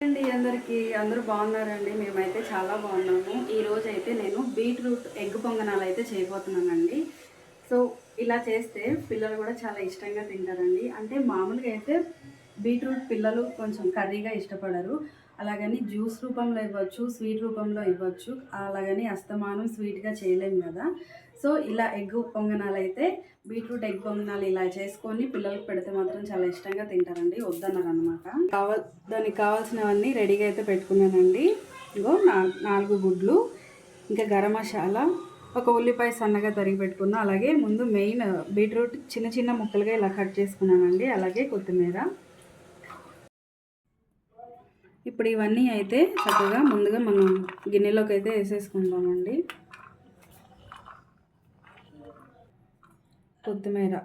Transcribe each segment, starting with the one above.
అండి అందరూ బాగున్నారండి. మేమైతే చాలా బాగున్నాము. ఈరోజు అయితే నేను బీట్రూట్ ఎగ్ పొంగనాలు అయితే చేయబోతున్నానండి. సో ఇలా చేస్తే పిల్లలు కూడా చాలా ఇష్టంగా తింటారండి. అంటే మామూలుగా అయితే బీట్రూట్ పిల్లలు కొంచెం కర్రీగా ఇష్టపడరు. అలాగని జ్యూస్ రూపంలో ఇవ్వచ్చు, స్వీట్ రూపంలో ఇవ్వచ్చు. అలాగని అస్తమానం స్వీట్గా చేయలేము కదా. సో ఇలా ఎగ్ పొంగనాలు అయితే బీట్రూట్ ఎగ్ పొంగనాలు ఇలా చేసుకొని పిల్లలకు పెడితే మాత్రం చాలా ఇష్టంగా తింటారండి. వద్దన్నారు అనమాట. దానికి కావాల్సినవన్నీ రెడీగా అయితే పెట్టుకున్నానండి. ఇంకో 4 గుడ్లు, ఇంకా గరం మసాలా, ఒక ఉల్లిపాయ సన్నగా తరిగి పెట్టుకున్నా. అలాగే ముందు మెయిన్ బీట్రూట్ చిన్న చిన్న ముక్కలుగా ఇలా కట్ చేసుకున్నానండి. అలాగే కొత్తిమీర. ఇప్పుడు ఇవన్నీ అయితే చక్కగా ముందుగా మనం గిన్నెలోకి అయితే వేసేసుకుందామండి. కొత్తిమీర,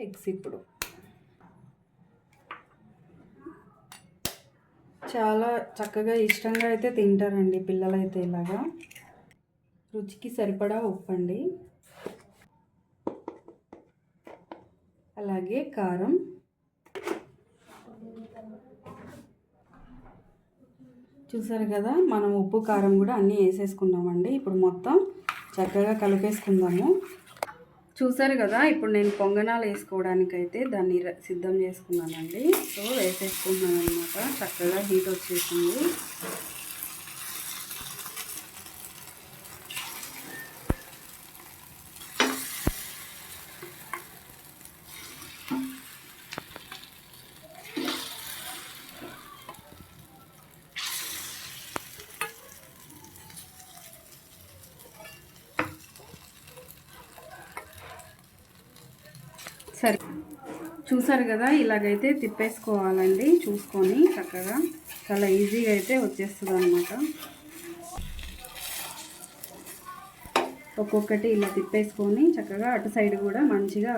ఎగ్స్ ఇప్పుడు చాలా చక్కగా ఇష్టంగా అయితే తింటారండి పిల్లలైతే. ఇలాగా రుచికి సరిపడా ఉప్పండి, అలాగే కారం, చూసారు కదా మనం ఉప్పు కారం కూడా అన్నీ వేసేసుకున్నామండి. ఇప్పుడు మొత్తం చక్కగా కలిపేసుకుందాము. చూసారు కదా ఇప్పుడు నేను పొంగనాలు వేసుకోవడానికైతే దాన్ని సిద్ధం చేసుకున్నానండి. సో వేసేసుకుంటున్నాను అనమాట. చక్కగా హీట్ వచ్చేసింది. సరే చూసారు కదా ఇలాగైతే తిప్పేసుకోవాలండి. చూసుకొని చక్కగా చాలా ఈజీగా అయితే వచ్చేస్తుంది అనమాట. ఒక్కొక్కటి ఇలా తిప్పేసుకొని చక్కగా అటు సైడ్ కూడా మంచిగా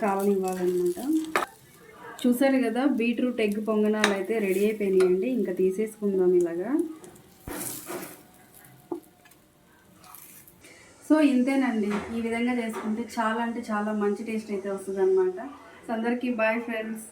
కావనివ్వాలన్నమాట. చూసారు కదా బీట్రూట్ ఎగ్ పొంగనాలు అయితే రెడీ అయిపోయినాయండి. ఇంకా తీసేసుకుందాం ఇలాగా. సో ఇంతేనండి. ఈ విధంగా చేసుకుంటే చాలా అంటే చాలా మంచి టేస్ట్ అయితే వస్తుంది అనమాట. సో అందరికీ బాయ్ ఫ్రెండ్స్.